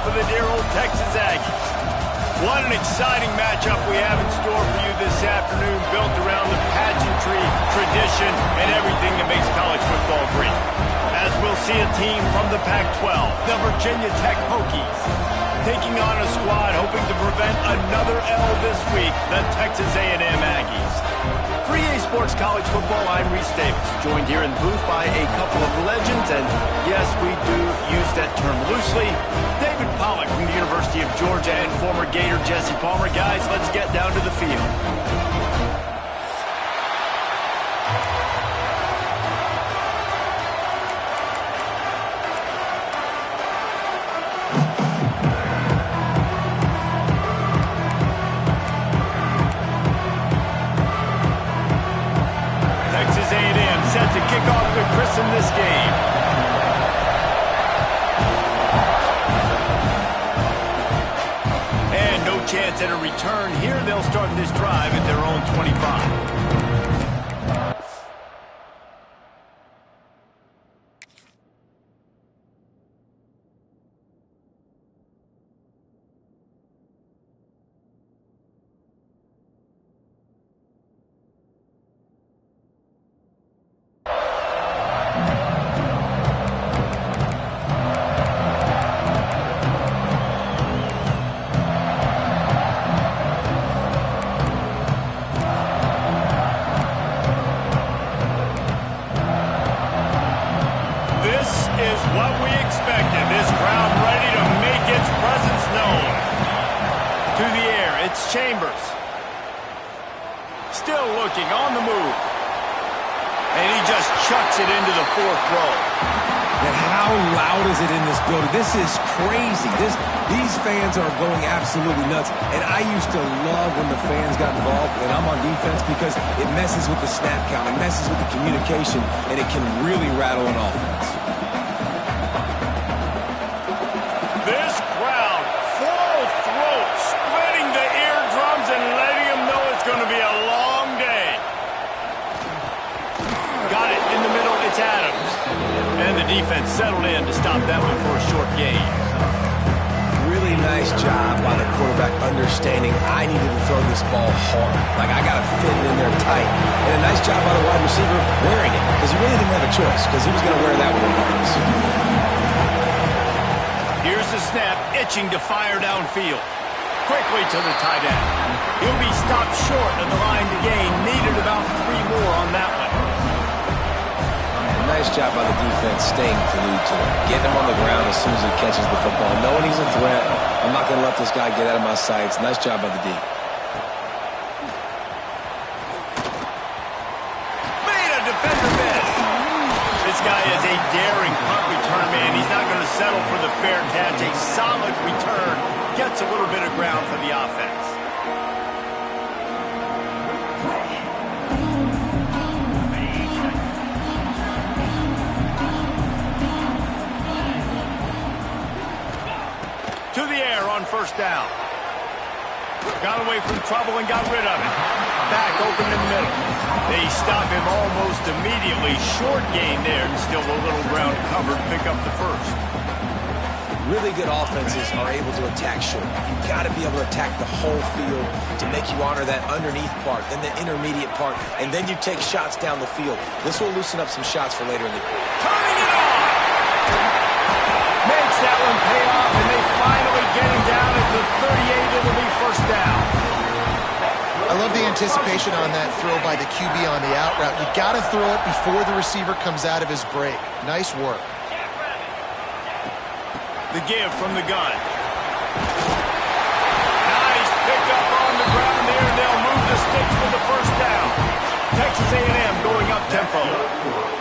for the dear old Texas Aggies. What an exciting matchup we have in store for you this afternoon, built around the pageantry, tradition, and everything that makes college football great. As we'll see a team from the Pac-12, the Virginia Tech Hokies, taking on a squad hoping to prevent another L this week, the Texas A&M Aggies. For EA Sports College Football, I'm Reese Davis, joined here in the booth by a couple of legends, and yes, we do use that term loosely. David Pollack from the University of Georgia and former Gator Jesse Palmer. Guys, let's get down to the field. Texas A&M set to kick off to christen this game. And no chance at a return here. They'll start this drive at their own 25. What we expected, this crowd ready to make its presence known. To the air, it's Chambers. Still looking, on the move. And he just chucks it into the fourth row. And how loud is it in this building? This is crazy. These fans are going absolutely nuts. And I used to love when the fans got involved when I'm on defense because it messes with the snap count, it messes with the communication, and it can really rattle an offense. This crowd, full throat, splitting the eardrums and letting them know it's going to be a long day. Got it in the middle, it's Adams. And the defense settled in to stop that one for a short gain. Really nice job by the quarterback understanding I needed to throw this ball hard. Like, I got to fit it in there tight. And a nice job by the wide receiver wearing it because he really didn't have a choice because he was going to wear that one regardless. Here's the snap, itching to fire downfield. Quickly to the tight end. He'll be stopped short of the line to gain. Needed about 3 more on that one. Nice job by the defense staying glued to him. Getting him on the ground as soon as he catches the football. Knowing he's a threat, I'm not going to let this guy get out of my sights. Nice job by the D. Made a defender miss. This guy is a daring punt return man. He's not going to settle for the fair catch. A solid return. Gets a little bit of ground for the offense. To the air on first down. Got away from trouble and got rid of it. Back open in the middle. They stop him almost immediately. Short gain there, and still a little ground covered. Pick up the first. Really good offenses are able to attack short. You've got to be able to attack the whole field to make you honor that underneath part, then the intermediate part, and then you take shots down the field. This will loosen up some shots for later in the quarter. Turning it on! Makes that one pay off, and they finally get him down at the 38. It'll be first down. I love the anticipation on that throw by the QB on the out route. You got to throw it before the receiver comes out of his break. Nice work. The give from the gun. Nice pickup on the ground there. They'll move the sticks for the first down. Texas A&M going up tempo.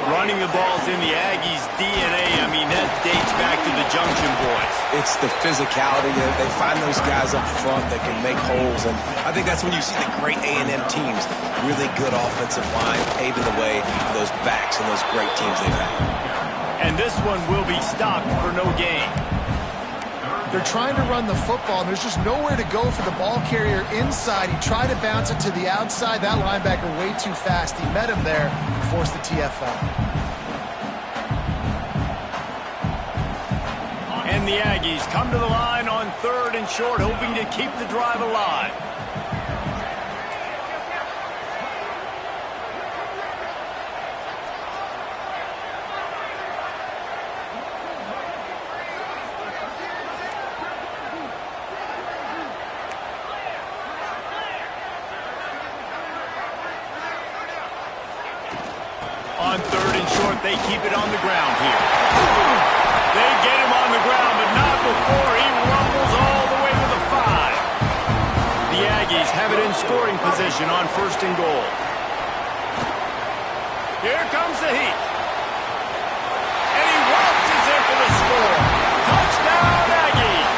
Running the ball's in the Aggies' DNA. I mean, that dates back to the Junction Boys. It's the physicality. They find those guys up front that can make holes, and I think that's when you see the great A&M teams. Really good offensive line paving the way for those backs and those great teams they've had. And this one will be stopped for no gain. They're trying to run the football, and there's just nowhere to go for the ball carrier inside. He tried to bounce it to the outside. That linebacker way too fast. He met him there and forced the TFL. And the Aggies come to the line on 3rd and short, hoping to keep the drive alive. On 3rd and short, they keep it on the ground here. They get him on the ground, but not before he rumbles all the way to the 5. The Aggies have it in scoring position on 1st and goal. Here comes the heat. And he waltzes in for the score. Touchdown, Aggies!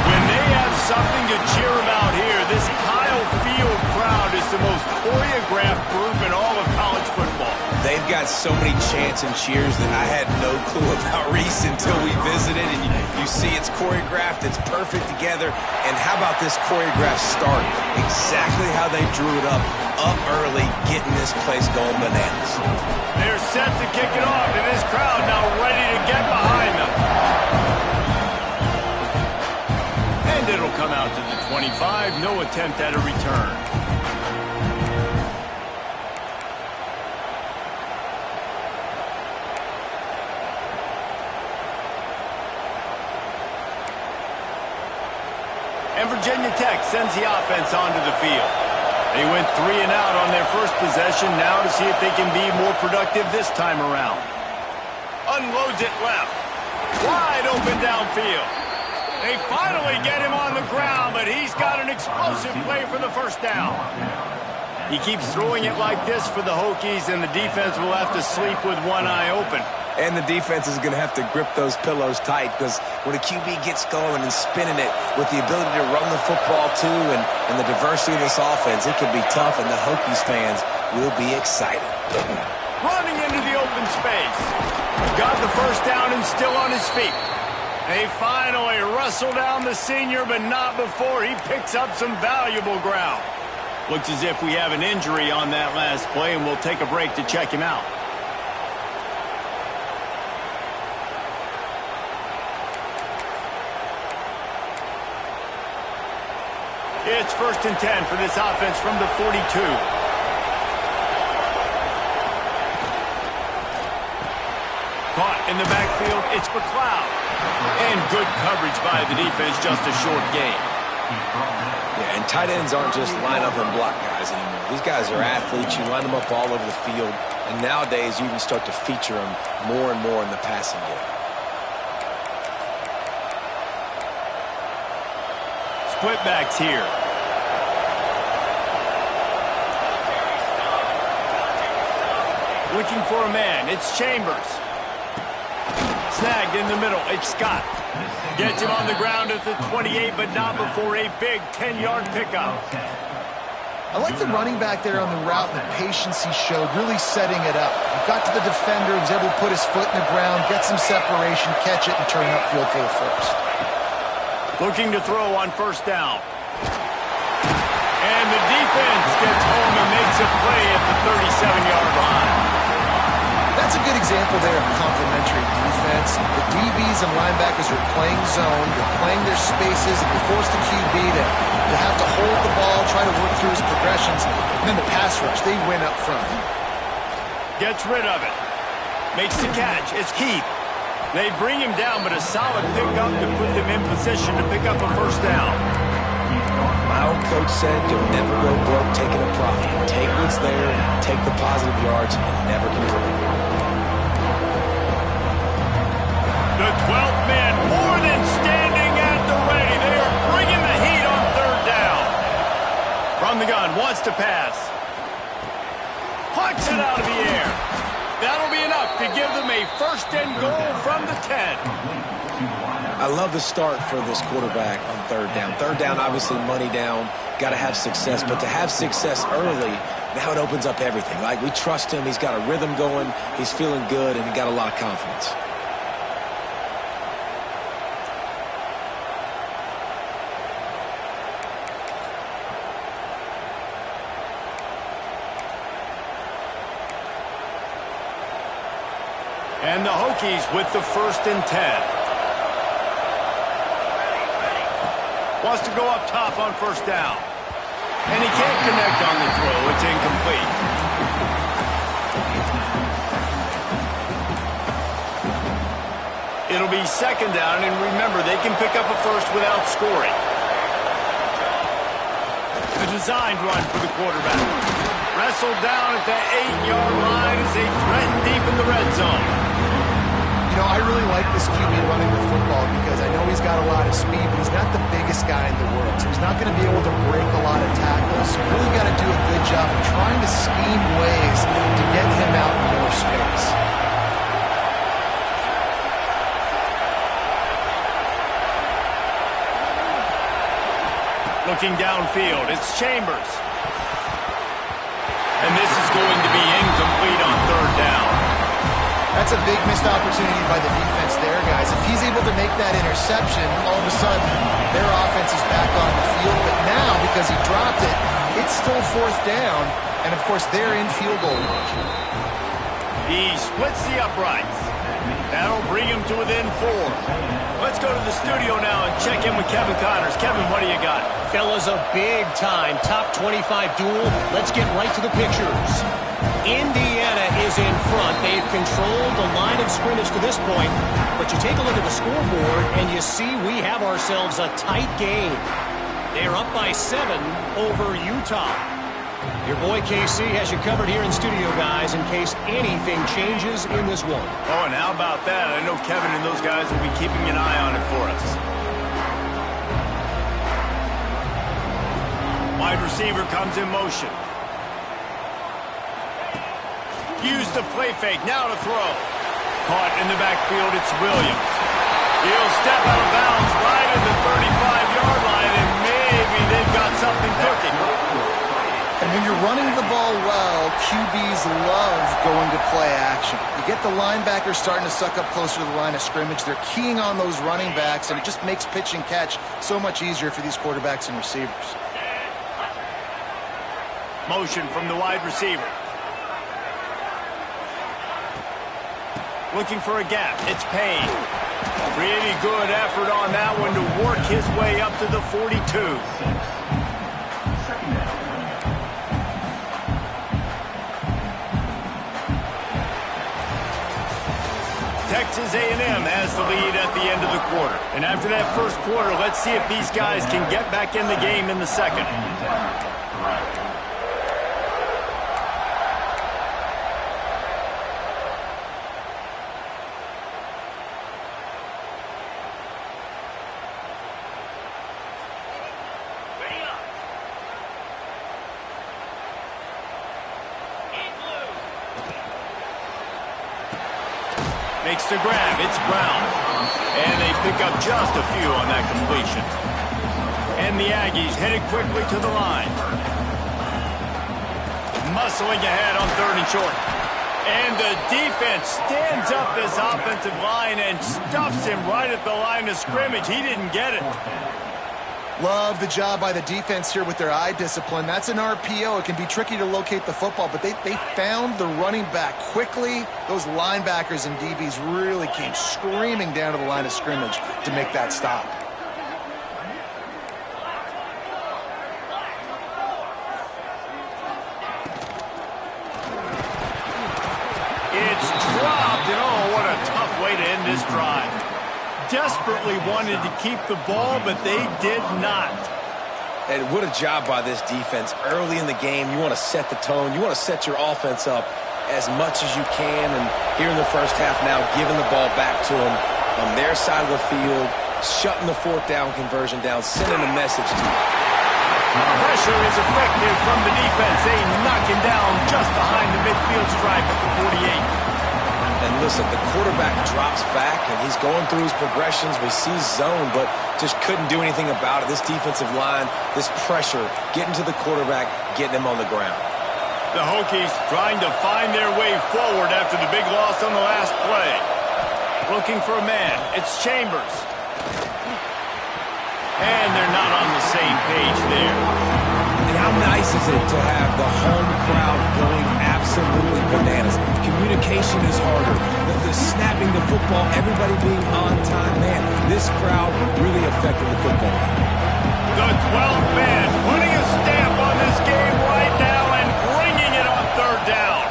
When they have something to cheer about here, this Kyle Field crowd is the most choreographed group in all of college football. They've got so many chants and cheers that I had no clue about Reese until we visited. And you see it's choreographed, it's perfect together. And how about this choreographed start? Exactly how they drew it up early, getting this place going bananas. They're set to kick it off, and this crowd now ready to get behind them. And it'll come out to the 25, no attempt at a return. And Virginia Tech sends the offense onto the field. They went 3 and out on their first possession, now to see if they can be more productive this time around. Unloads it left. Wide open downfield. They finally get him on the ground, but he's got an explosive play for the first down. He keeps throwing it like this for the Hokies, and the defense will have to sleep with one eye open. And the defense is going to have to grip those pillows tight, because when a QB gets going and spinning it with the ability to run the football too and the diversity of this offense, it can be tough, and the Hokies fans will be excited. Running into the open space. Got the first down and still on his feet. They finally wrestle down the senior, but not before he picks up some valuable ground. Looks as if we have an injury on that last play, and we'll take a break to check him out. It's 1st and 10 for this offense from the 42. Caught in the backfield, it's McLeod. And good coverage by the defense, just a short gain. Yeah, and tight ends aren't just line up and block guys anymore. These guys are athletes. You line them up all over the field. And nowadays, you can start to feature them more and more in the passing game. Split backs here. Looking for a man. It's Chambers. Snagged in the middle. It's Scott. Gets him on the ground at the 28, but not before a big 10-yard pickup. I like the running back there on the route and the patience he showed, really setting it up. He got to the defender, was able to put his foot in the ground, get some separation, catch it, and turn upfield for the first. Looking to throw on 1st down. And the defense gets home and makes a play at the 37-yard line. That's a good example there of complementary defense. The DBs and linebackers are playing zone, they're playing their spaces, and they force the QB to have to hold the ball, try to work through his progressions, and then the pass rush, they win up front. Gets rid of it. Makes the catch. It's Keith. They bring him down, but a solid pickup to put them in position to pick up a 1st down. My old coach said you'll never go broke taking a profit. Take what's there, take the positive yards, and never complain. The 12th man more than standing at the ready. They are bringing the heat on 3rd down. From the gun, wants to pass. Pucks it out of the air. That'll be enough to give them a 1st and goal from the 10. I love the start for this quarterback on 3rd down. 3rd down, obviously money down, got to have success. But to have success early, now it opens up everything. Like, we trust him. He's got a rhythm going. He's feeling good, and he got a lot of confidence. And the Hokies with the 1st and 10. Wants to go up top on 1st down. And he can't connect on the throw. It's incomplete. It'll be 2nd down, and remember, they can pick up a 1st without scoring. A designed run for the quarterback. Wrestled down at the 8-yard line as they threaten deep in the red zone. You know, I really like this QB running the football because I know he's got a lot of speed, but he's not the biggest guy in the world. So he's not going to be able to break a lot of tackles. So you really got to do a good job of trying to scheme ways to get him out in more space. Looking downfield, it's Chambers. And this is going to be incomplete on 3rd down. That's a big missed opportunity by the defense there, guys. If he's able to make that interception, all of a sudden their offense is back on the field. But now, because he dropped it, it's still 4th down. And, of course, they're in field goal range. He splits the uprights. That'll bring him to within 4. Let's go to the studio now and check in with Kevin Connors. Kevin, what do you got? Fellas, a big-time top 25 duel. Let's get right to the pictures. Indiana is in front. They've controlled the line of scrimmage to this point. But you take a look at the scoreboard, and you see we have ourselves a tight game. They're up by 7 over Utah. Your boy KC has you covered here in studio, guys, in case anything changes in this one. Oh, and how about that? I know Kevin and those guys will be keeping an eye on it for us. Wide receiver comes in motion. Use the play fake. Now to throw. Caught in the backfield. It's Williams. He'll step out of bounds right at the 35-yard line, and maybe they've got something cooking. And when you're running the ball well, QBs love going to play action. You get the linebackers starting to suck up closer to the line of scrimmage. They're keying on those running backs, and it just makes pitch and catch so much easier for these quarterbacks and receivers. Motion from the wide receiver. Looking for a gap. It's Payne. Pretty good effort on that one to work his way up to the 42. Texas A&M has the lead at the end of the quarter. And after that first quarter, let's see if these guys can get back in the game in the second. Makes the grab. It's Brown. And they pick up just a few on that completion. And the Aggies headed quickly to the line. Muscling ahead on 3rd and short. And the defense stands up this offensive line and stuffs him right at the line of scrimmage. He didn't get it. Love the job by the defense here with their eye discipline. That's an RPO. It can be tricky to locate the football, but they found the running back quickly. Those linebackers and DBs really came screaming down to the line of scrimmage to make that stop. It's dropped, and oh, what a tough way to end this drive. Desperately wanted to keep the ball, but they did not. And what a job by this defense. Early in the game, you want to set the tone. You want to set your offense up as much as you can. And here in the first half now, giving the ball back to them on their side of the field, shutting the 4th down conversion down, sending a message to them. Pressure is effective from the defense. They knock him down just behind the midfield stripe at the 48. And listen, the quarterback drops back, and he's going through his progressions. We see zone, but just couldn't do anything about it. This defensive line, this pressure, getting to the quarterback, getting him on the ground. The Hokies trying to find their way forward after the big loss on the last play. Looking for a man. It's Chambers. And they're not on the same page there. And How nice is it to have the home crowd going absolutely bananas? Communication is harder. The snapping the football, everybody being on time. Man, this crowd really affected the football game. The 12th man putting a stamp on this game right now and bringing it on third down.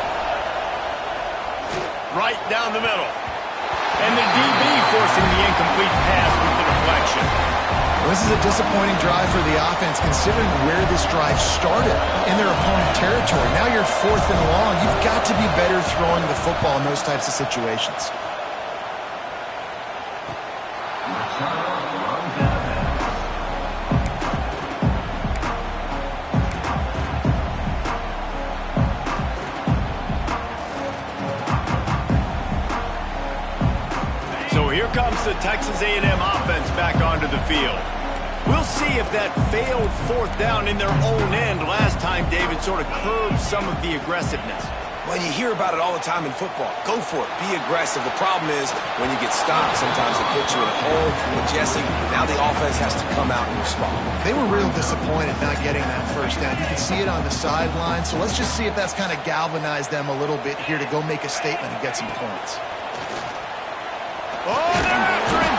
Right down the middle. And the DB forcing the incomplete pass with the deflection. Well, this is a disappointing drive for the offense considering where this drive started in their opponent territory. Now you're 4th and long. You've got to be better throwing the football in those types of situations. So here comes the Texas A&M offense back onto the field. We'll see if that failed 4th down in their own end last time, David, sort of curbed some of the aggressiveness. Well, you hear about it all the time in football. Go for it. Be aggressive. The problem is when you get stopped, sometimes it puts you in a hole. With Jesse, now the offense has to come out and respond. They were real disappointed not getting that first down. You can see it on the sideline. So let's just see if that's kind of galvanized them a little bit here to go make a statement and get some points. Oh, they're after him.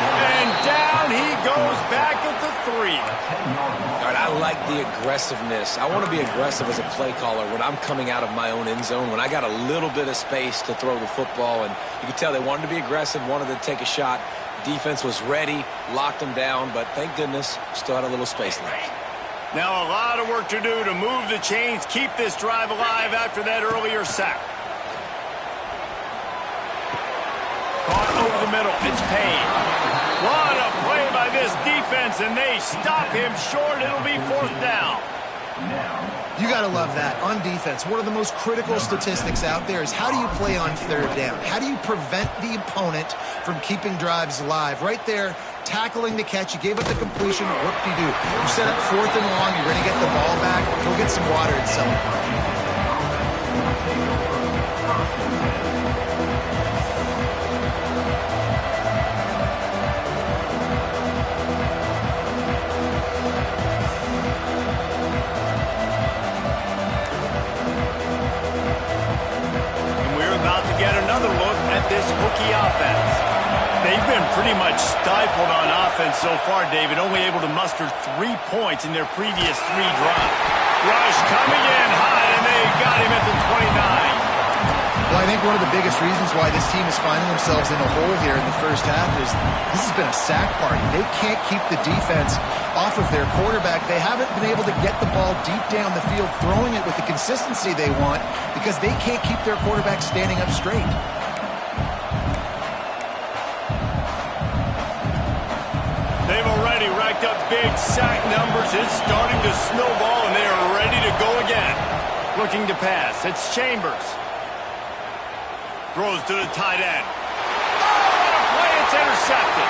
And down he goes back at the 3. All right, I like the aggressiveness. I want to be aggressive as a play caller when I'm coming out of my own end zone, when I got a little bit of space to throw the football. And you could tell they wanted to be aggressive, wanted to take a shot. Defense was ready, locked them down, but thank goodness, still had a little space left. Now a lot of work to do to move the chains, keep this drive alive after that earlier sack. Caught over the middle. It's Payne. What a play by this defense, and they stop him short. It'll be 4th down. You got to love that. On defense, one of the most critical statistics out there is how do you play on 3rd down? How do you prevent the opponent from keeping drives alive? Right there, tackling the catch. You gave up the completion. What do? You set up 4th and long. You're going to get the ball back. Go get some water and celebrate. This hooky offense. They've been pretty much stifled on offense so far, David, only able to muster 3 points in their previous 3 drives. Rush coming in high, and they got him at the 29. Well, I think one of the biggest reasons why this team is finding themselves in a hole here in the first half is this has been a sack party. They can't keep the defense off of their quarterback. They haven't been able to get the ball deep down the field, throwing it with the consistency they want because they can't keep their quarterback standing up straight. They've already racked up big sack numbers. It's starting to snowball, and they are ready to go again. Looking to pass. It's Chambers. Throws to the tight end. Oh, play, it's intercepted.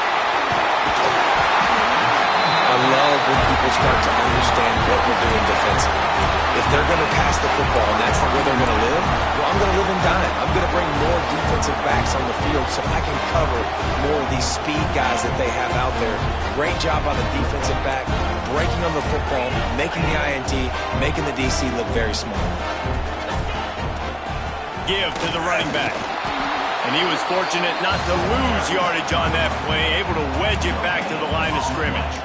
I love when people start to understand what we're doing defensively. If they're going to pass the football and that's where they're going to live, well, I'm going to live and dine. I'm going to bring more defensive backs on the field so I can cover more of these speed guys that they have out there. Great job by the defensive back, breaking on the football, making the INT, making the DC look very small. Give to the running back. And he was fortunate not to lose yardage on that play, able to wedge it back to the line of scrimmage.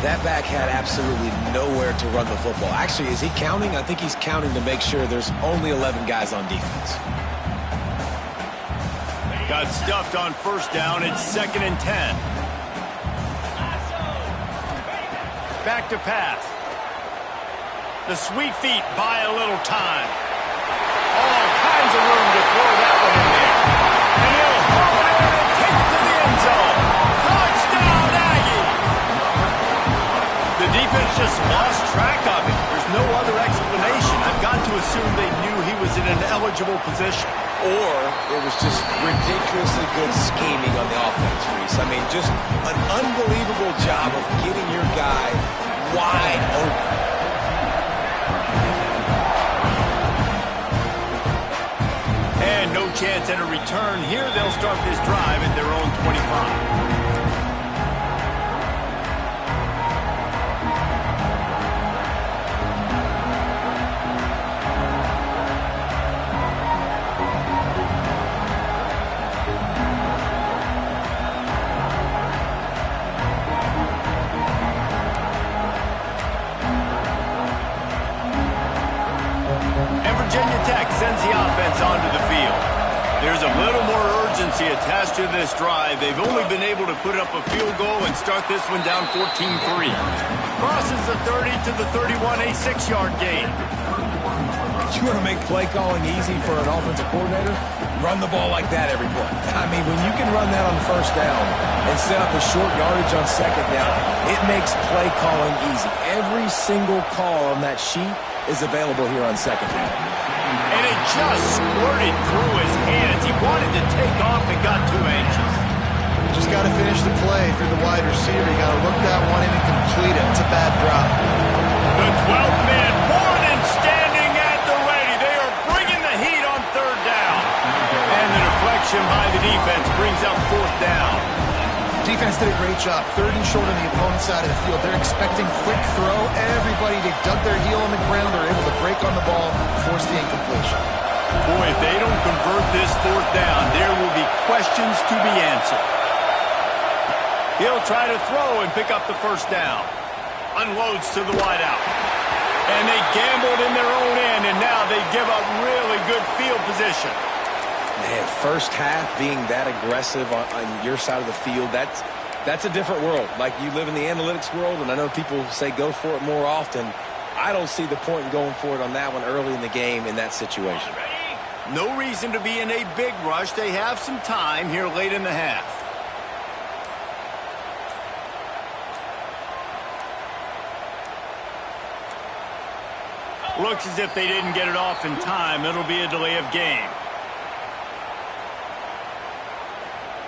That back had absolutely nowhere to run the football. Actually, is he counting? I think he's counting to make sure there's only 11 guys on defense. Got stuffed on 1st down. It's 2nd and 10. Back to pass. The sweet feet buy a little time. All kinds of room to throw that one in there. And he'll haul it in and take it to the end zone. Touchdown, Aggie! The defense just lost track of it. There's no other explanation. I've got to assume they knew he was in an eligible position. Or it was just ridiculously good scheming on the offense, Reese. I mean, just an unbelievable job of getting your guy wide open. And no chance at a return here. They'll start this drive at their own 25. urgency attached to this drive. They've only been able to put up a field goal and start this one down 14-3. Crosses the 30 to the 31, a 6-yard gain. You want to make play calling easy for an offensive coordinator? Run the ball like that every play. I mean, when you can run that on first down and set up a short yardage on second down, it makes play calling easy. Every single call on that sheet is available here on second down. And it just squirted through his hands. He wanted to take off and got too anxious. Just got to finish the play for the wide receiver. You got to look that one in and complete it. It's a bad drop. The 12th man, Borden standing at the ready. They are bringing the heat on third down. And the deflection by the defense brings up fourth down. Defense did a great job. Third and short on the opponent's side of the field. They're expecting quick throw. Everybody, they dug their heel on the ground. They're able to break on the ball, force the incompletion. Boy, if they don't convert this fourth down, there will be questions to be answered. He'll try to throw and pick up the first down. Unloads to the wideout. And they gambled in their own end, and now they give up really good field position. Man, first half being that aggressive on your side of the field, that's a different world. Like, you live in the analytics world, and I know people say go for it more often. I don't see the point in going for it on that one early in the game in that situation. No reason to be in a big rush. They have some time here late in the half. Looks as if they didn't get it off in time. It'll be a delay of game.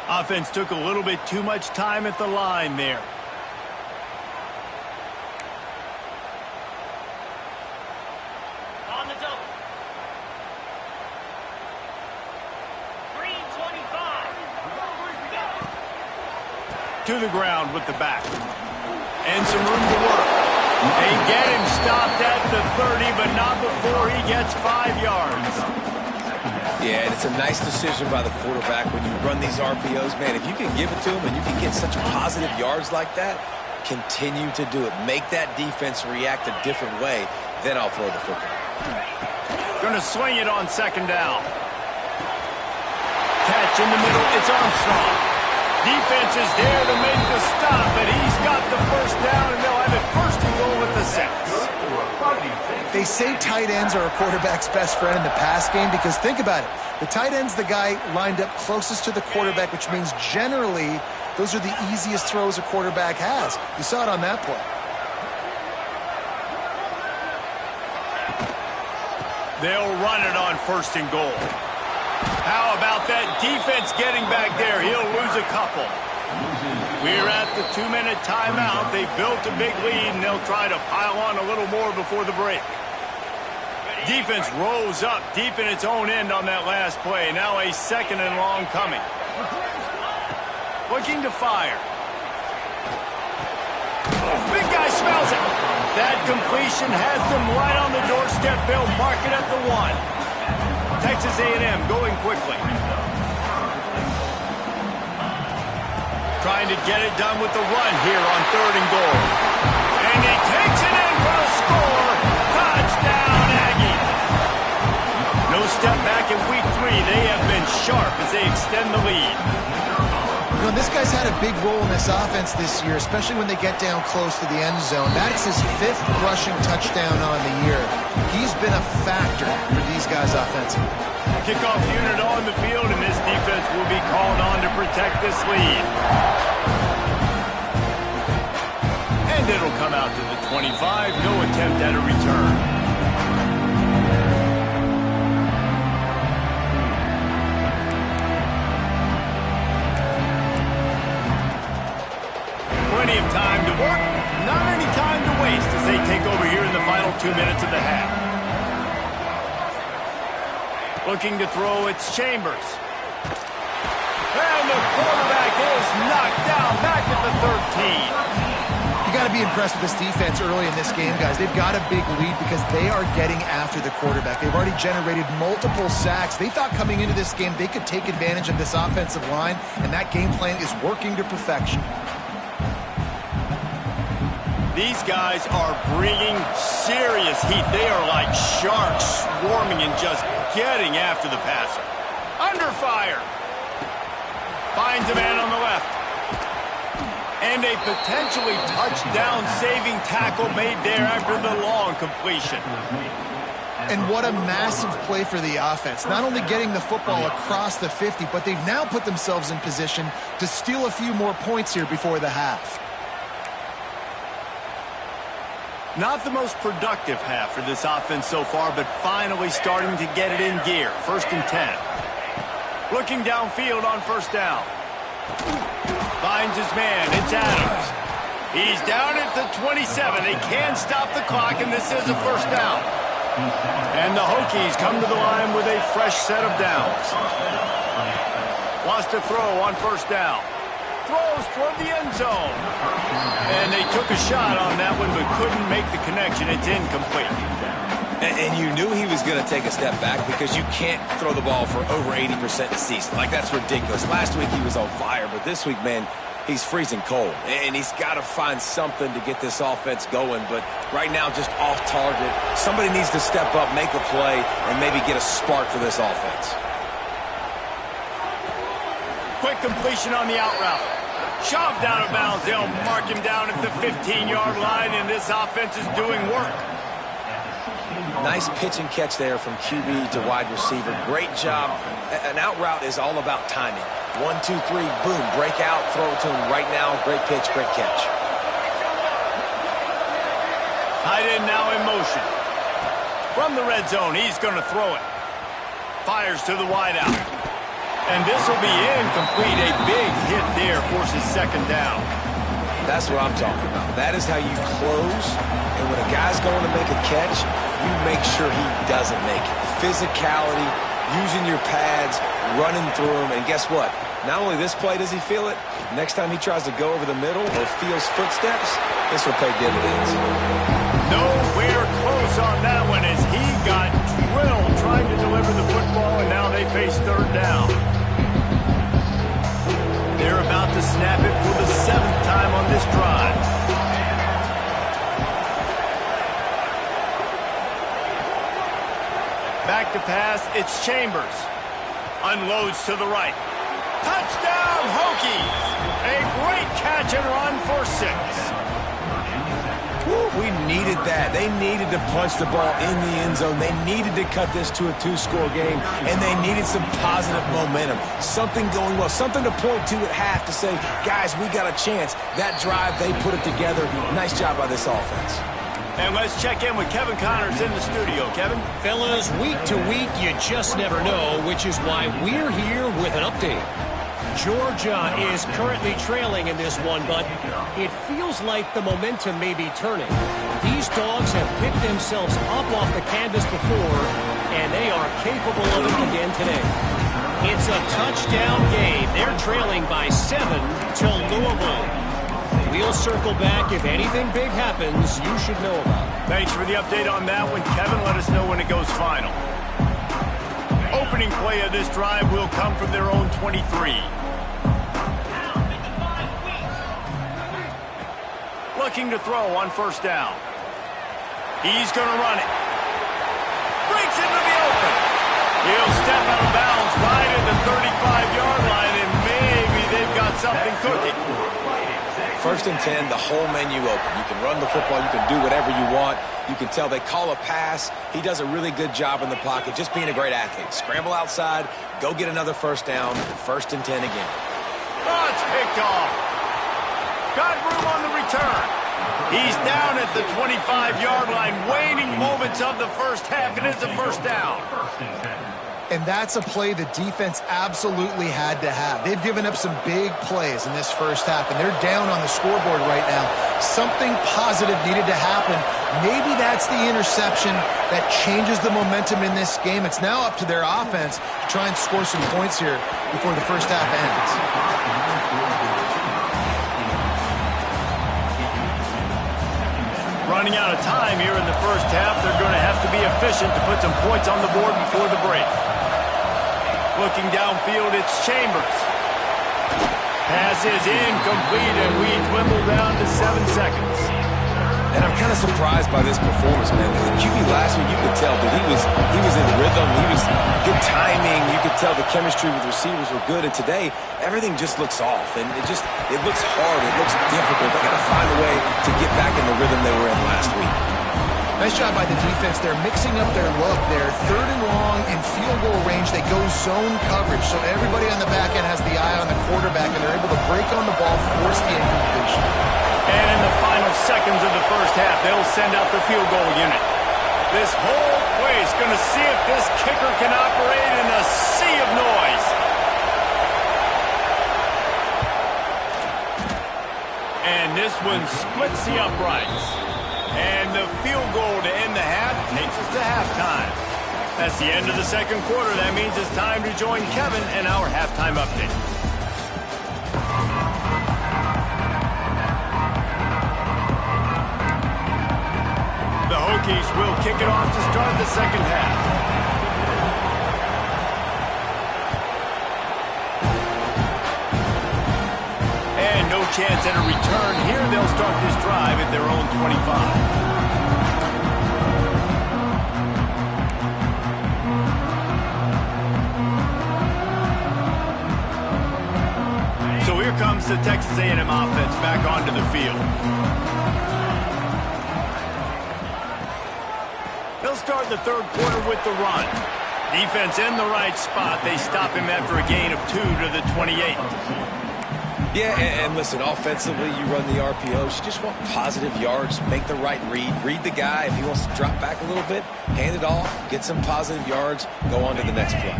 Offense took a little bit too much time at the line there. On the double. Green 25. To the ground with the back. And some room to work. They get him stopped at the 30, but not before he gets 5 yards. Yeah, and it's a nice decision by the quarterback when you run these RPOs. Man, if you can give it to him and you can get such positive yards like that, continue to do it. Make that defense react a different way, then I'll throw the football. Going to swing it on second down. Catch in the middle. It's Armstrong. Defense is there to make the stop, but he's got the first down, and they'll have it first and goal with the 6. They say tight ends are a quarterback's best friend in the pass game because think about it. The tight end's the guy lined up closest to the quarterback, which means generally those are the easiest throws a quarterback has. You saw it on that play. They'll run it on first and goal. How about that defense getting back there? He'll lose a couple. We're at the 2-minute timeout. They built a big lead, and they'll try to pile on a little more before the break. Defense rolls up deep in its own end on that last play. Now a second and long coming. Looking to fire. Big guy smells it. That completion has them right on the doorstep. They'll mark it at the 1. Texas A&M going quickly. Trying to get it done with the run here on third and goal. And he takes it in for a score. Touchdown, Aggie. No step back in week 3. They have been sharp as they extend the lead. You know, this guy's had a big role in this offense this year, especially when they get down close to the end zone. That's his 5th rushing touchdown on the year. He's been a factor for these guys offensively. Kickoff unit on the field, and this defense will be called on to protect this lead. And it'll come out to the 25. No attempt at a return. Plenty of time to work, not any time to waste as they take over here in the final 2 minutes of the half. Looking to throw, it's Chambers. And the quarterback is knocked down back at the 13. You got to be impressed with this defense early in this game, guys. They've got a big lead because they are getting after the quarterback. They've already generated multiple sacks. They thought coming into this game they could take advantage of this offensive line, and that game plan is working to perfection. These guys are bringing serious heat. They are like sharks swarming and just getting after the passer. Under fire. Finds a man on the left. And a potentially touchdown-saving tackle made there after the long completion. And what a massive play for the offense. Not only getting the football across the 50, but they've now put themselves in position to steal a few more points here before the half. Not the most productive half for this offense so far, but finally starting to get it in gear. 1st and 10. Looking downfield on 1st down. Finds his man. It's Adams. He's down at the 27. They can stop the clock, and this is a 1st down. And the Hokies come to the line with a fresh set of downs. Wants to throw on 1st down. Throws toward the end zone. And they took a shot on that one, but couldn't make the connection. It's incomplete. And you knew he was going to take a step back because you can't throw the ball for over 80% a season. Like, that's ridiculous. Last week he was on fire, but this week, man, he's freezing cold. And he's got to find something to get this offense going. But right now, just off target. Somebody needs to step up, make a play, and maybe get a spark for this offense. Quick completion on the out route. Shoved out of bounds. They'll mark him down at the 15-yard line, and this offense is doing work. Nice pitch and catch there from QB to wide receiver. Great job. An out route is all about timing. 1, 2, 3, boom, break out, throw it to him right now. Great pitch, great catch. Tight end now in motion. From the red zone, he's going to throw it. Fires to the wideout. And this will be incomplete. A big hit there forces 2nd down. That's what I'm talking about. That is how you close. And when a guy's going to make a catch, you make sure he doesn't make it. Physicality, using your pads, running through them. And guess what? Not only this play does he feel it, next time he tries to go over the middle or feels footsteps, this will pay dividends. Nowhere close on that one as he got drilled trying to deliver the football, and now they face 3rd down. They're about to snap it for the 7th time on this drive. Back to pass, it's Chambers. Unloads to the right. Touchdown, Hokies! A great catch and run for 6. Woo, we needed that. They needed to punch the ball in the end zone. They needed to cut this to a 2-score game, and they needed some positive momentum. Something going well, something to point to at half to say, guys, we got a chance. That drive, they put it together. Nice job by this offense. And let's check in with Kevin Connors in the studio. Kevin? Fellas, week to week, you just never know, which is why we're here with an update. Georgia is currently trailing in this one, but it feels like the momentum may be turning. These dogs have picked themselves up off the canvas before, and they are capable of it again today. It's a touchdown game. They're trailing by 7 to Louisville. We'll circle back. If anything big happens, you should know about it. Thanks for the update on that one, Kevin. Let us know when it goes final. Opening play of this drive will come from their own 23. Looking to throw on 1st down. He's going to run it. Breaks into the open. He'll step out of bounds right at the 35-yard line, and maybe they've got something cooking. 1st and 10, the whole menu open. You can run the football. You can do whatever you want. You can tell they call a pass. He does a really good job in the pocket, just being a great athlete. Scramble outside, go get another 1st down, 1st and 10 again. Oh, it's picked off. Got room on the return. He's down at the 25-yard line, waning moments of the first half. It is a 1st down. And that's a play the defense absolutely had to have. They've given up some big plays in this first half, and they're down on the scoreboard right now. Something positive needed to happen. Maybe that's the interception that changes the momentum in this game. It's now up to their offense to try and score some points here before the first half ends. Running out of time here in the first half. They're going to have to be efficient to put some points on the board before the break. Looking downfield, it's Chambers. Pass is incomplete, and we dwindle down to 7 seconds. And I'm kind of surprised by this performance, man. The QB last week, you could tell that he was in rhythm. He was good timing. You could tell the chemistry with receivers were good. And today, everything just looks off. And it looks hard. It looks difficult. They got to find a way to get back in the rhythm they were in last week. Nice job by the defense. They're mixing up their look. They're 3rd and long in field goal range. They go zone coverage. So everybody on the back end has the eye on the quarterback, and they're able to break on the ball, force the incompletion. And in the final seconds of the first half, they'll send out the field goal unit. This whole place going to see if this kicker can operate in a sea of noise. And this one splits the uprights. And the field goal to end the half takes us to halftime. That's the end of the second quarter. That means it's time to join Kevin in our halftime update. The Hokies will kick it off to start the second half. And no chance at a return here. They'll start this drive at their own 25. So here comes the Texas A&M offense back onto the field. They'll start the third quarter with the run. Defense in the right spot. They stop him after a gain of 2 to the 28. Yeah, and listen, offensively, you run the RPOs. You just want positive yards, make the right read the guy. If he wants to drop back a little bit, hand it off, get some positive yards, go on to the next play.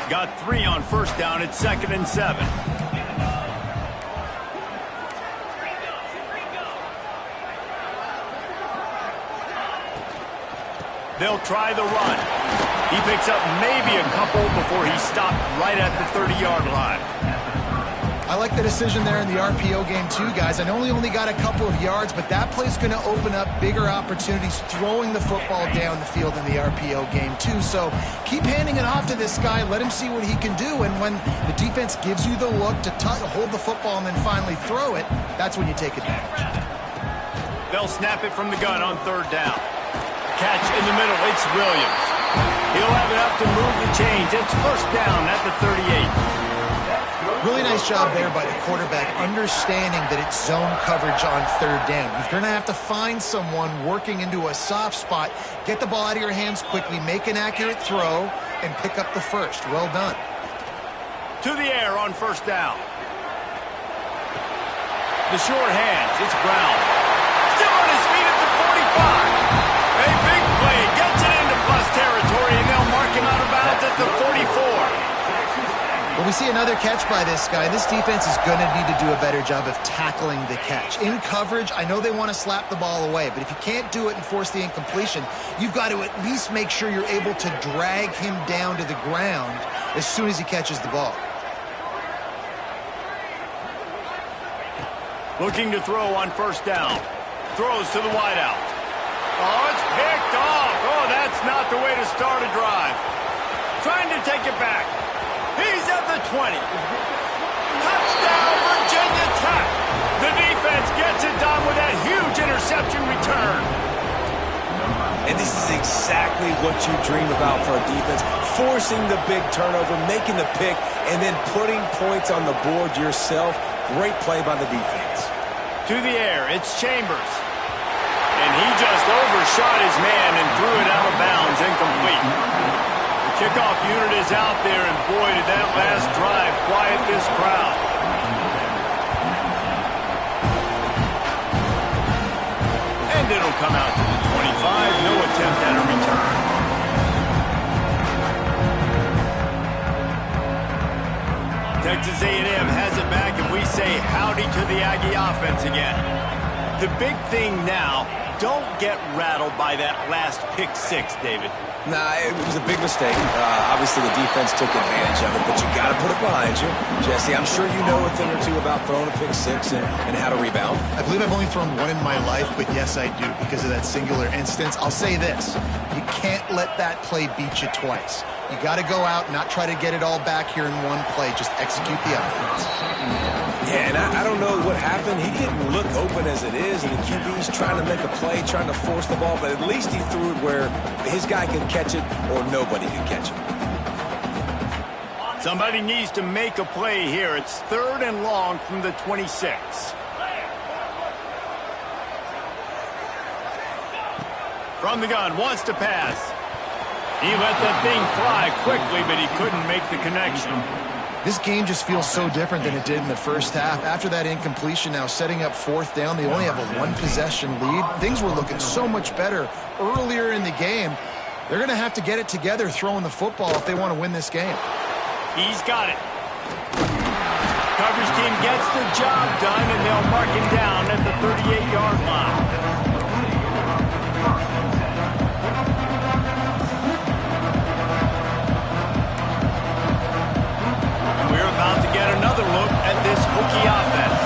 Got 3 on first down at 2nd and 7. They'll try the run. He picks up maybe a couple before he stopped right at the 30-yard line. I like the decision there in the RPO game too, guys. I know he only got a couple of yards, but that play's going to open up bigger opportunities throwing the football down the field in the RPO game too. So keep handing it off to this guy. Let him see what he can do. And when the defense gives you the look to hold the football and then finally throw it, that's when you take advantage. They'll snap it from the gun on 3rd down. Catch in the middle. It's Williams. He'll have enough to move the chains. It's first down at the 38. Really nice job there by the quarterback, understanding that it's zone coverage on 3rd down. You're going to have to find someone working into a soft spot, get the ball out of your hands quickly, make an accurate throw, and pick up the first. Well done. To the air on first down. The short hands. It's Brown. Still on his feet at the 45. A big play. Gets it into plus territory, and they'll mark him out of bounds at the 44. When we see another catch by this guy, this defense is going to need to do a better job of tackling the catch. In coverage, I know they want to slap the ball away, but if you can't do it and force the incompletion, you've got to at least make sure you're able to drag him down to the ground as soon as he catches the ball. Looking to throw on first down. Throws to the wideout. Oh, it's picked off. Oh, that's not the way to start a drive. Trying to take it back. He's at the 20. Touchdown, Virginia Tech. The defense gets it done with that huge interception return. And this is exactly what you dream about for a defense. Forcing the big turnover, making the pick, and then putting points on the board yourself. Great play by the defense. To the air, it's Chambers. And he just overshot his man and threw it out of bounds, incomplete. Kickoff unit is out there, and boy, did that last drive quiet this crowd. And it'll come out to the 25. No attempt at a return. Texas A&M has it back, and we say howdy to the Aggie offense again. The big thing now, don't get rattled by that last pick 6, David. Nah, it was a big mistake. Obviously, the defense took advantage of it, but you got to put it behind you. Jesse, I'm sure you know a thing or two about throwing a pick 6 and how to rebound. I believe I've only thrown one in my life, but yes, I do, because of that singular instance. I'll say this. You can't let that play beat you twice. You got to go out, not try to get it all back here in one play. Just execute the offense. Yeah, and I don't know what happened. He didn't look open as it is, and the QB's trying to make a play, trying to force the ball, but at least he threw it where his guy could catch it or nobody could catch it. Somebody needs to make a play here. It's 3rd and long from the 26. From the gun, wants to pass. He let that thing fly quickly, but he couldn't make the connection. This game just feels so different than it did in the first half. After that incompletion, now setting up 4th down, they only have a 1-possession lead. Things were looking so much better earlier in the game. They're going to have to get it together throwing the football if they want to win this game. He's got it. Coverage team gets the job done, and they'll mark him down at the 38-yard line. About to get another look at this Hokie offense.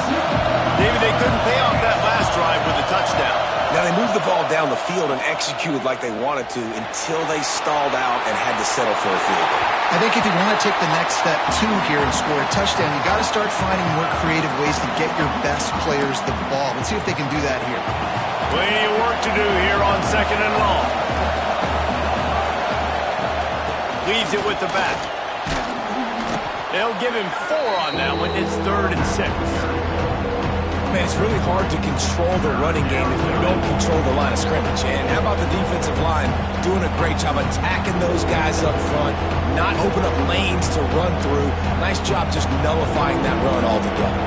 David, they couldn't pay off that last drive with a touchdown. Now, they moved the ball down the field and executed like they wanted to until they stalled out and had to settle for a field goal. I think if you want to take the next step, too, here and score a touchdown, you got to start finding more creative ways to get your best players the ball. Let's see if they can do that here. Plenty of work to do here on 2nd and long. Leaves it with the back. They'll give him 4 on that one. It's 3rd and 6. Man, it's really hard to control the running game if you don't control the line of scrimmage. And how about the defensive line doing a great job attacking those guys up front, not open up lanes to run through. Nice job just nullifying that run altogether.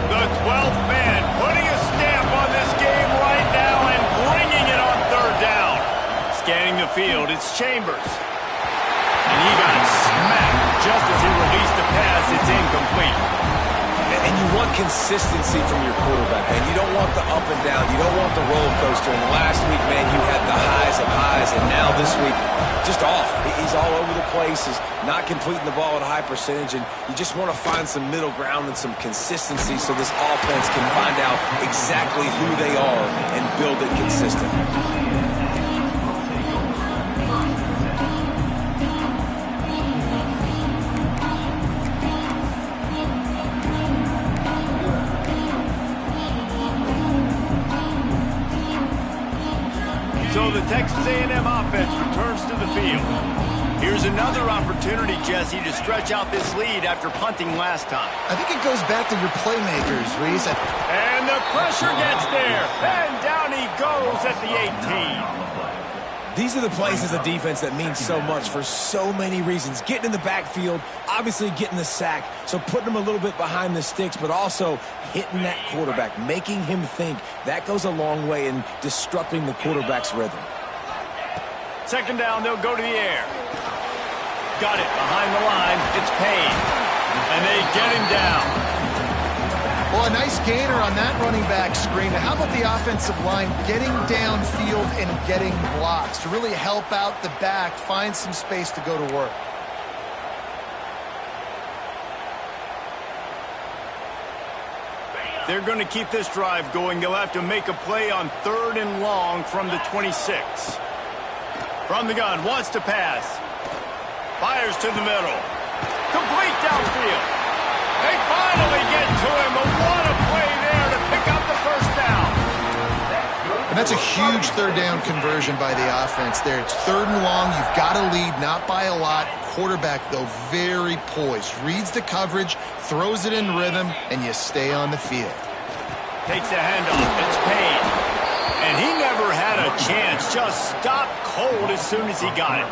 The 12th man putting a stamp on this game right now and bringing it on 3rd down. Scanning the field, it's Chambers. And he got it smacked just as he released the pass. It's incomplete. And you want consistency from your quarterback, man. You don't want the up and down. You don't want the roller coaster. And last week, man, you had the highs of highs. And now this week, just off. He's all over the place. He's not completing the ball at a high percentage. And you just want to find some middle ground and some consistency so this offense can find out exactly who they are and build it consistently. So the Texas A&M offense returns to the field. Here's another opportunity, Jesse, to stretch out this lead after punting last time. I think it goes back to your playmakers, Reese. And the pressure gets there. And down he goes at the 18. These are the plays as a defense that mean so much for so many reasons. Getting in the backfield, obviously getting the sack, so putting them a little bit behind the sticks, but also hitting that quarterback, making him think. That goes a long way in disrupting the quarterback's rhythm. 2nd down, they'll go to the air. Got it behind the line. It's Payne. And they get him down. Well, a nice gainer on that running back screen. Now, how about the offensive line getting downfield and getting blocks to really help out the back, find some space to go to work? They're going to keep this drive going. They'll have to make a play on 3rd and long from the 26. From the gun, wants to pass. Fires to the middle. Complete downfield. They finally get to him, but what a play there to pick up the 1st down. And that's a huge 3rd down conversion by the offense there. It's 3rd and long. You've got to lead, not by a lot. Quarterback, though, very poised. Reads the coverage, throws it in rhythm, and you stay on the field. Takes the handoff. It's Payne. And he never had a chance. Just stopped cold as soon as he got it.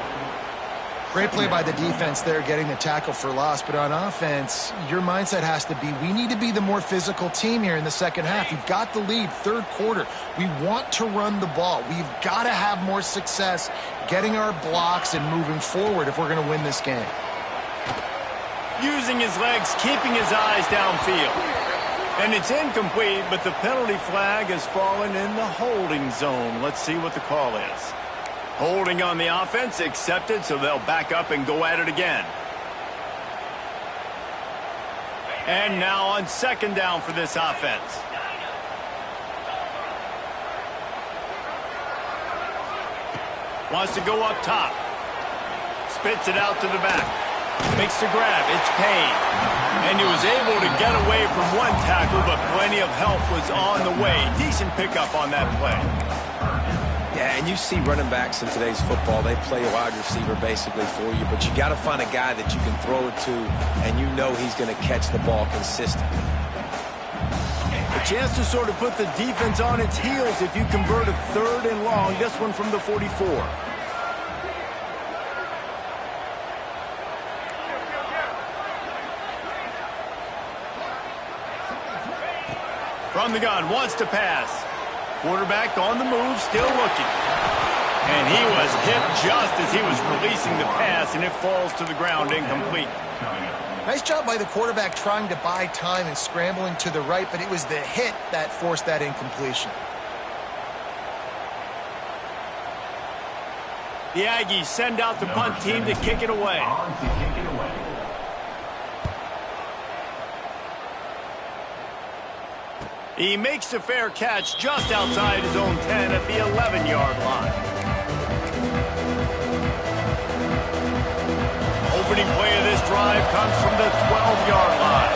Great play by the defense there, getting the tackle for loss. But on offense, your mindset has to be, we need to be the more physical team here in the 2nd half. You've got the lead, 3rd quarter. We want to run the ball. We've got to have more success getting our blocks and moving forward if we're going to win this game. Using his legs, keeping his eyes downfield. And it's incomplete, but the penalty flag has fallen in the holding zone. Let's see what the call is. Holding on the offense, accepted, so they'll back up and go at it again. And now on 2nd down for this offense. Wants to go up top. Spits it out to the back. Makes the grab. It's Payne. And And he was able to get away from one tackle, but plenty of help was on the way. Decent pickup on that play. Yeah, and you see running backs in today's football, they play a wide receiver basically for you, but you got to find a guy that you can throw it to, and you know he's going to catch the ball consistently. A chance to sort of put the defense on its heels if you convert a 3rd and long. This one from the 44. From the gun, wants to pass. Quarterback on the move, still looking. And he was hit just as he was releasing the pass, and it falls to the ground incomplete. Nice job by the quarterback trying to buy time and scrambling to the right, but it was the hit that forced that incompletion. The Aggies send out the punt team to kick it away. He makes a fair catch just outside his own 10 at the 11-yard line. Opening play of this drive comes from the 12-yard line.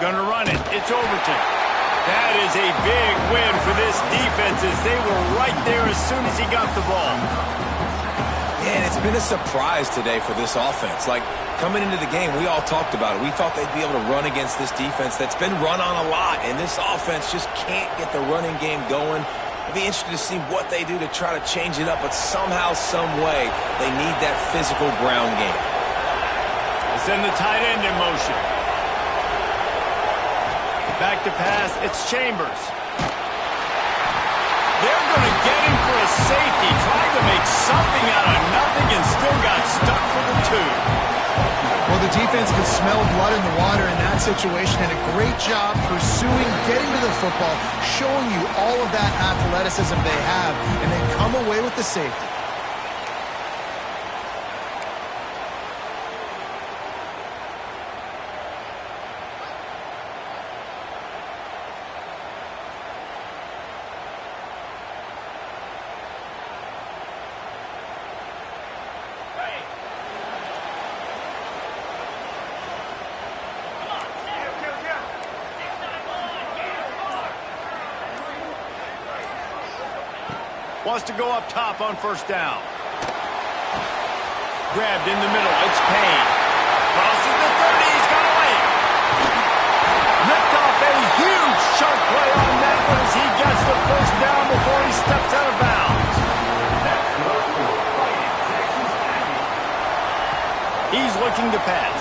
Gonna run it. It's Overton. That is a big win for this defense as they were right there as soon as he got the ball. Yeah, and it's been a surprise today for this offense. Like, coming into the game, we all talked about it. We thought they'd be able to run against this defense that's been run on a lot, and this offense just can't get the running game going. I'd be interested to see what they do to try to change it up, but somehow, some way, they need that physical ground game. They send the tight end in motion. Back to pass, it's Chambers. They're going to get him for a safety, trying to make something out of nothing and still got stuck for the 2. Well, the defense could smell blood in the water in that situation, and a great job pursuing, getting to the football, showing you all of that athleticism they have, and they come away with the safety. Wants to go up top on 1st down. Grabbed in the middle. It's Payne. Crosses the 30. He's got away. Ripped off a huge sharp play on that one as he gets the 1st down before he steps out of bounds. He's looking to pass.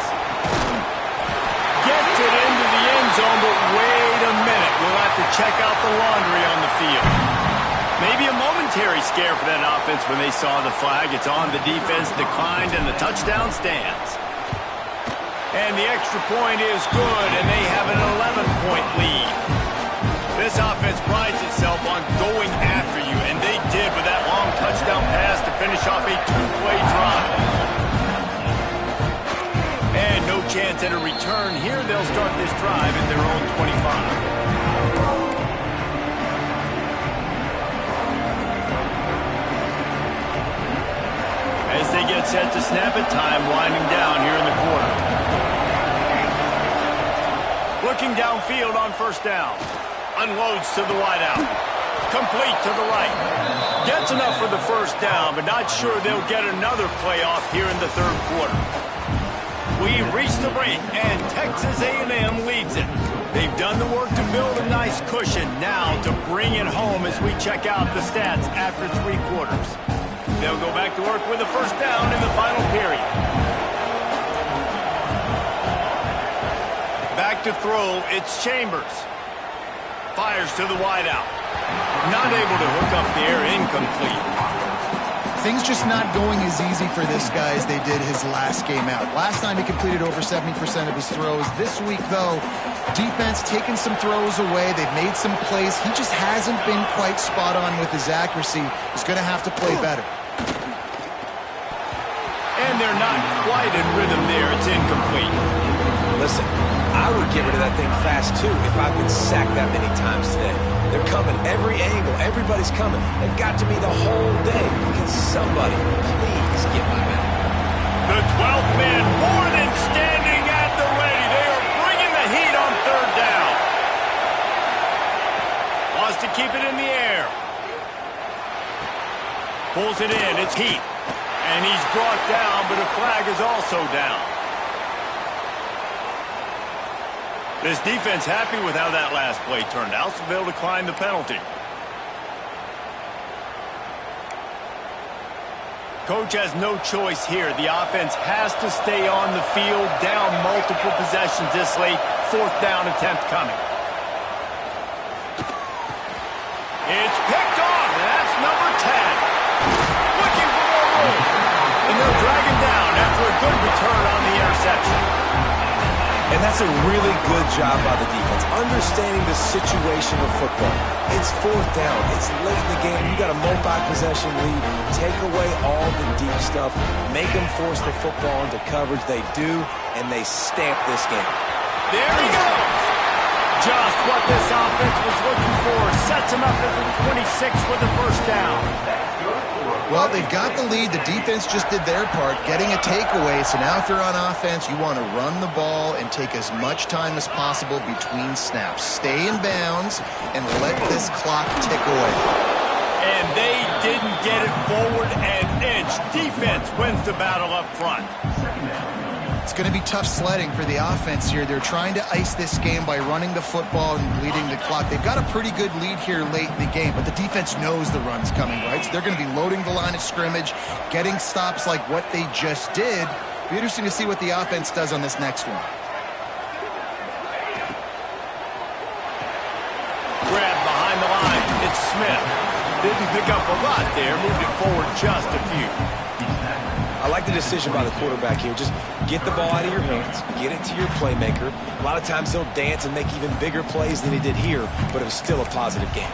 Gets it into the end zone, but wait a minute. We'll have to check out the laundry on the field. Maybe a momentary scare for that offense when they saw the flag. It's on, the defense declined, and the touchdown stands. And the extra point is good, and they have an 11-point lead. This offense prides itself on going after you, and they did with that long touchdown pass to finish off a 2-play drive. And no chance at a return here. They'll start this drive at their own 25. As they get set to snap it, time winding down here in the quarter. Looking downfield on 1st down. Unloads to the wideout. Complete to the right. Gets enough for the 1st down, but not sure they'll get another playoff here in the 3rd quarter. We've reached the break, and Texas A&M leads it. They've done the work to build a nice cushion. Now to bring it home as we check out the stats after 3 quarters. They'll go back to work with a 1st down in the final period. Back to throw, it's Chambers. Fires to the wideout. Not able to hook up the air, incomplete. Things just not going as easy for this guy as they did his last game out. Last time he completed over 70% of his throws. This week, though, defense taking some throws away. They've made some plays. He just hasn't been quite spot on with his accuracy. He's going to have to play better. And they're not quite in rhythm there. It's incomplete. Listen, I would get rid of that thing fast, too, if I've been sacked that many times today. They're coming every angle. Everybody's coming. They've got to me the whole day. Can somebody please get my back? The 12th man more than standing at the ready. They are bringing the heat on third down. Wants to keep it in the air. Pulls it in. It's Heat. And he's brought down, but a flag is also down. This defense happy with how that last play turned out, so they'll decline the penalty. Coach has no choice here. The offense has to stay on the field, down multiple possessions this late. Fourth down attempt coming. It's picked off, and that's number 10. Looking for more room. And they'll drag him down after a good return on the interception. And that's a really good job by the defense, understanding the situation of football. It's fourth down. It's late in the game. You got a multi-possession lead. Take away all the deep stuff. Make them force the football into coverage. They do, and they stamp this game. There he goes. Just what this offense was looking for. Sets him up at the 26 for the first down. Well, they've got the lead. The defense just did their part, getting a takeaway. So now if you're on offense, you want to run the ball and take as much time as possible between snaps. Stay in bounds and let this clock tick away. And they didn't get it forward an inch. Defense wins the battle up front. It's going to be tough sledding for the offense here. They're trying to ice this game by running the football and bleeding the clock. They've got a pretty good lead here late in the game, but the defense knows the run's coming, right? So they're going to be loading the line of scrimmage, getting stops like what they just did. Be interesting to see what the offense does on this next one. Grab behind the line. It's Smith. Didn't pick up a lot there. Moved it forward just a few. I like the decision by the quarterback here. Just get the ball out of your hands, get it to your playmaker. A lot of times he'll dance and make even bigger plays than he did here, but it was still a positive game.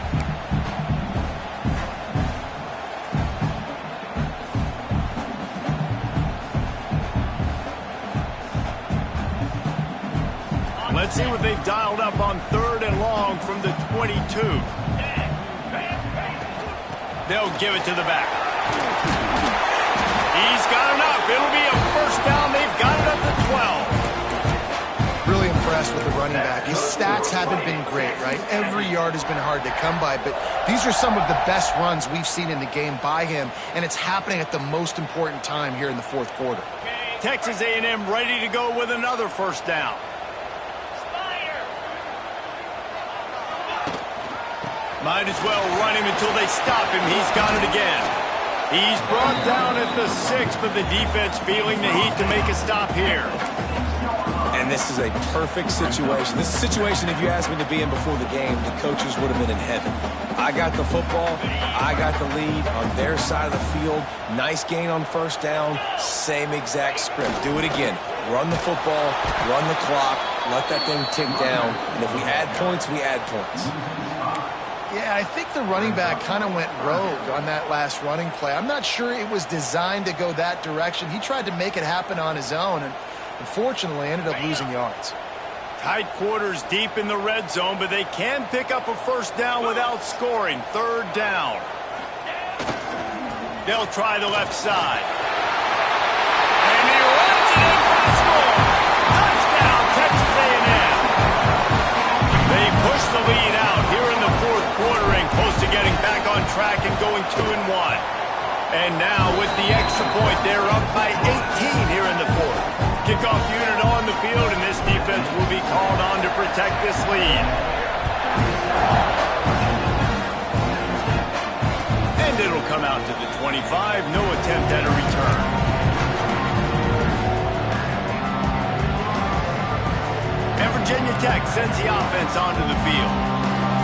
Let's see what they've dialed up on third and long from the 22. They'll give it to the back. He's got enough. It'll be a first down. They've got it up to 12. Really impressed with the running back. His stats haven't been great, right? Every yard has been hard to come by, but these are some of the best runs we've seen in the game by him, and it's happening at the most important time here in the fourth quarter. Texas A&M ready to go with another first down. Might as well run him until they stop him. He's got it again. He's brought down at the 6, but the defense feeling the heat to make a stop here. And this is a perfect situation. This is a situation, if you asked me to be in before the game, the coaches would have been in heaven. I got the football. I got the lead on their side of the field. Nice gain on first down. Same exact script. Do it again. Run the football, run the clock, let that thing tick down. And if we add points, we add points. Yeah, I think the running back kind of went rogue on that last running play. I'm not sure it was designed to go that direction. He tried to make it happen on his own and unfortunately ended up losing yards. Tight quarters deep in the red zone, but they can pick up a first down without scoring. Third down. They'll try the left side. And he runs it in for the score. Touchdown, Texas A&M. They push the lead out here in the fourth quarter and close to getting back on track and going 2-1. And now with the extra point, they're up by 18 here in the fourth. Kickoff unit on the field, and this defense will be called on to protect this lead. And it'll come out to the 25. No attempt at a return. And Virginia Tech sends the offense onto the field.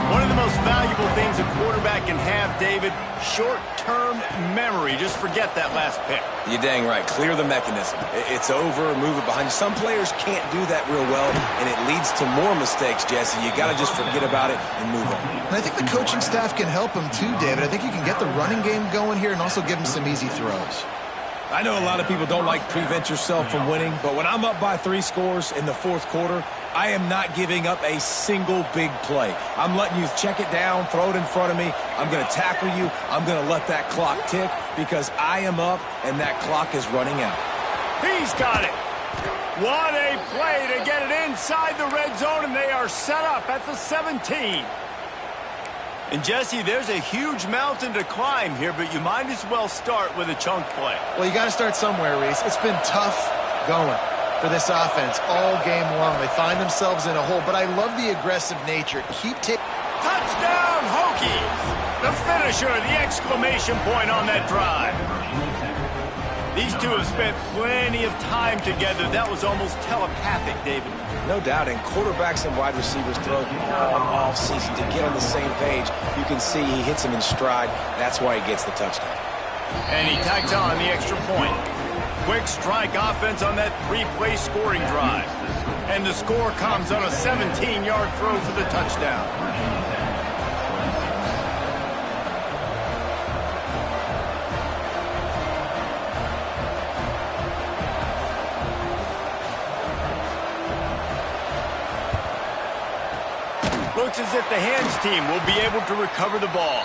One of the most valuable things a quarterback can have, David, short-term memory. Just forget that last pick. You're dang right. Clear the mechanism. It's over, move it behind you. Some players can't do that real well, and it leads to more mistakes, Jesse. You got to just forget about it and move on. And I think the coaching staff can help him too, David. I think you can get the running game going here and also give him some easy throws. I know a lot of people don't like prevent yourself from winning, but when I'm up by 3 scores in the fourth quarter, I am not giving up a single big play. I'm letting you check it down, throw it in front of me. I'm going to tackle you. I'm going to let that clock tick because I am up and that clock is running out. He's got it. What a play to get it inside the red zone, and they are set up at the 17. And, Jesse, there's a huge mountain to climb here, but you might as well start with a chunk play. Well, you got to start somewhere, Reese. It's been tough going for this offense all game long. They find themselves in a hole, but I love the aggressive nature. Keep taking. Touchdown, Hokies! The finisher, the exclamation point on that drive. These two have spent plenty of time together. That was almost telepathic, David. No doubt, and quarterbacks and wide receivers throw all season to get on the same page. You can see he hits him in stride. That's why he gets the touchdown. And he tags on the extra point. Quick strike offense on that 3-play scoring drive. And the score comes on a 17-yard throw for the touchdown. Looks as if the hands team will be able to recover the ball.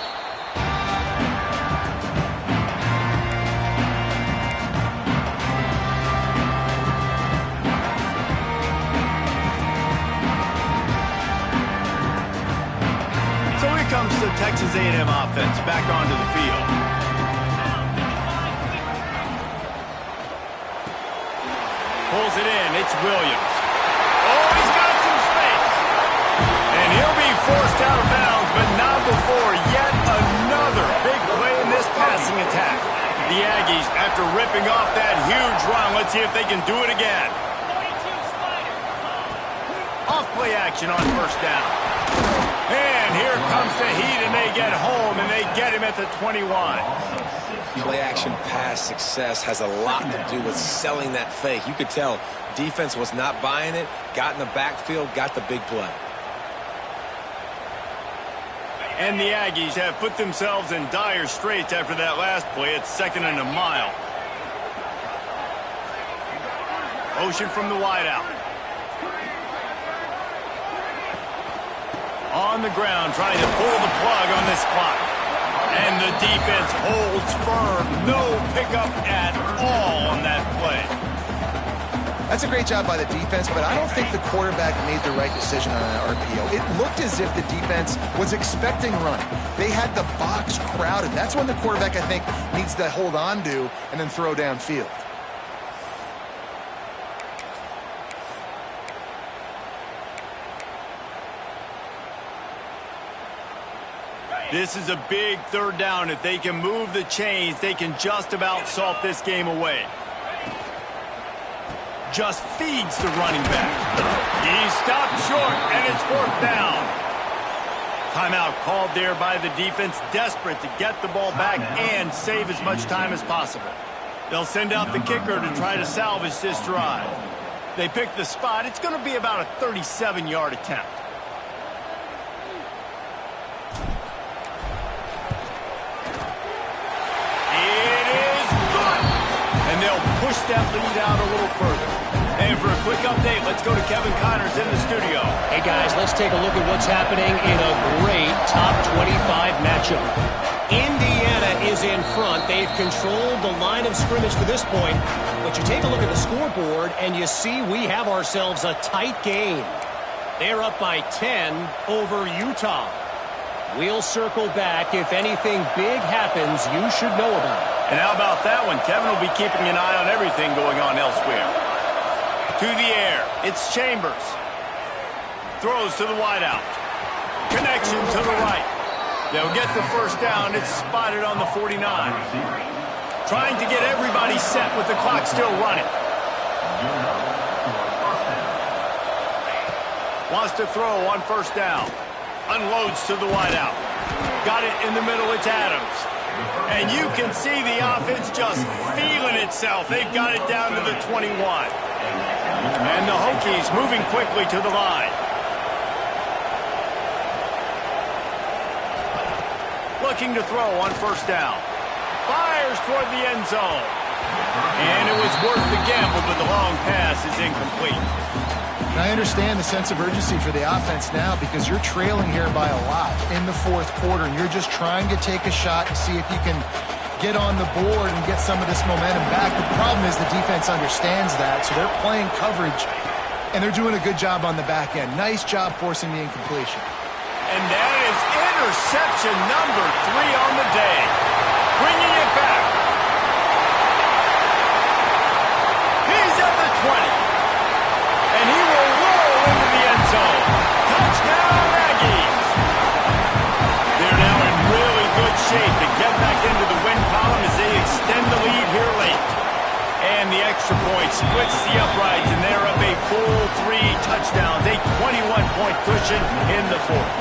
So here comes the Texas A&M offense back onto the field. Pulls it in. It's Williams. Oh, he's got some space. And he'll be forced out of bounds, but not before yet another big play in this passing attack. The Aggies, after ripping off that huge run, let's see if they can do it again. Off-play action on first down. And here comes the heat, and they get home, and they get him at the 21. Play-action pass success has a lot to do with selling that fake. You could tell defense was not buying it, got in the backfield, got the big play. And the Aggies have put themselves in dire straits after that last play. It's 2nd and a mile. Motion from the wideout. On the ground, trying to pull the plug on this clock. And the defense holds firm. No pickup at all on that play. That's a great job by the defense, but I don't think the quarterback made the right decision on an RPO. It looked as if the defense was expecting running. They had the box crowded. That's when the quarterback, I think, needs to hold on to and then throw downfield. This is a big 3rd down. If they can move the chains, they can just about solve this game away. Just feeds the running back. He stopped short, and it's 4th down. Timeout called there by the defense, desperate to get the ball back and save as much time as possible. They'll send out the kicker to try to salvage this drive. They pick the spot. It's going to be about a 37-yard attempt. It is good. And they'll push that lead out a little further. And for a quick update, let's go to Kevin Connors in the studio. Hey, guys, let's take a look at what's happening in a great top 25 matchup. Indiana is in front. They've controlled the line of scrimmage to this point. But you take a look at the scoreboard, and you see we have ourselves a tight game. They're up by 10 over Utah. We'll circle back. If anything big happens, you should know about it. And how about that one? Kevin will be keeping an eye on everything going on elsewhere. To the air, it's Chambers. Throws to the wideout. Connection to the right. They'll get the first down. It's spotted on the 49. Trying to get everybody set with the clock still running. Wants to throw on first down. Unloads to the wideout. Got it in the middle. It's Adams. And you can see the offense just feeling itself. They've got it down to the 21. And the Hokies moving quickly to the line. Looking to throw on first down. Fires toward the end zone. And it was worth the gamble, but the long pass is incomplete. And I understand the sense of urgency for the offense now because you're trailing here by a lot in the fourth quarter, and you're just trying to take a shot and see if you can get on the board and get some of this momentum back. The problem is the defense understands that, so they're playing coverage, and they're doing a good job on the back end. Nice job forcing the incompletion. And that is interception number 3 on the day. Bringing it back. He's at the 20. And he will roll into the end zone. Touchdown, Aggies. They're now in really good shape to get back into the win column as they extend the lead here late. And the extra point splits the uprights, and they're up a full 3 touchdowns, a 21-point cushion in the fourth.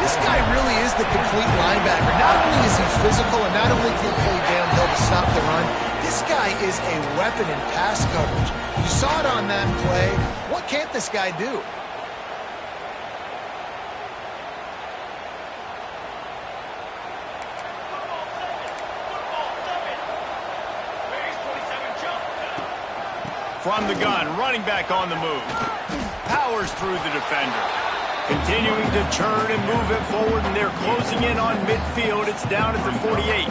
This guy really is the complete linebacker. Not only is he physical and not only can he play downhill to stop the run, this guy is a weapon in pass coverage. You saw it on that play. What can't this guy do? From the gun, running back on the move. Powers through the defender. Continuing to turn and move it forward, and they're closing in on midfield. It's down at the 48.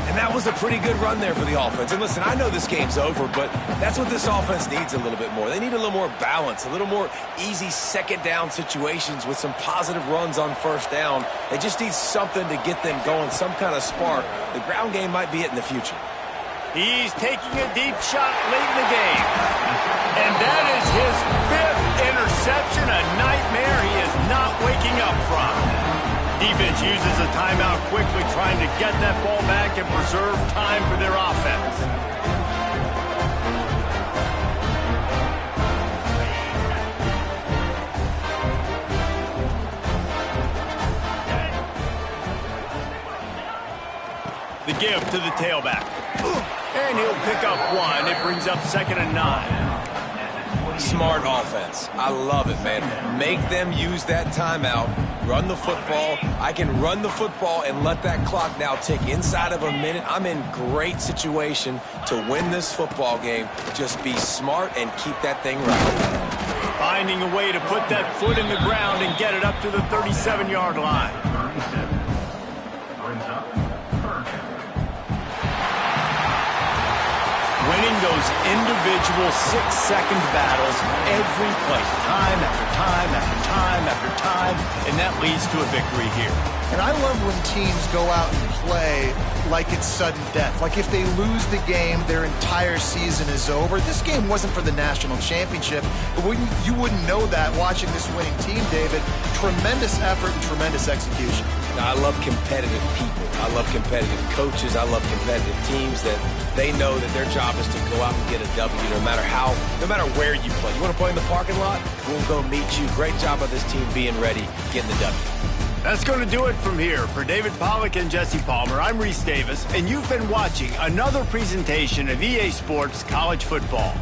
And that was a pretty good run there for the offense. And listen, I know this game's over, but that's what this offense needs a little bit more. They need a little more balance, a little more easy second down situations with some positive runs on first down. They just need something to get them going, some kind of spark. The ground game might be it in the future. He's taking a deep shot late in the game. And that is his 5th interception, a nightmare he is not waking up from. Defense uses a timeout quickly, trying to get that ball back and preserve time for their offense. The give to the tailback. And he'll pick up 1. It brings up 2nd and 9. Smart offense. I love it, man. Make them use that timeout. Run the football. I can run the football and let that clock now tick inside of a minute. I'm in great situation to win this football game. Just be smart and keep that thing right. Finding a way to put that foot in the ground and get it up to the 37-yard line. Winning those individual 6-second battles every play, time after time after time after time, and that leads to a victory here. And I love when teams go out and play like it's sudden death. Like if they lose the game, their entire season is over. This game wasn't for the national championship, but you wouldn't know that watching this winning team, David. Tremendous effort and tremendous execution. Now, I love competitive people. I love competitive coaches. I love competitive teams that they know that their job is to go out and get a W no matter where you play. You want to play in the parking lot? We'll go meet you. Great job of this team being ready, getting the W. That's going to do it from here. For David Pollack and Jesse Palmer, I'm Reese Davis, and you've been watching another presentation of EA Sports College Football.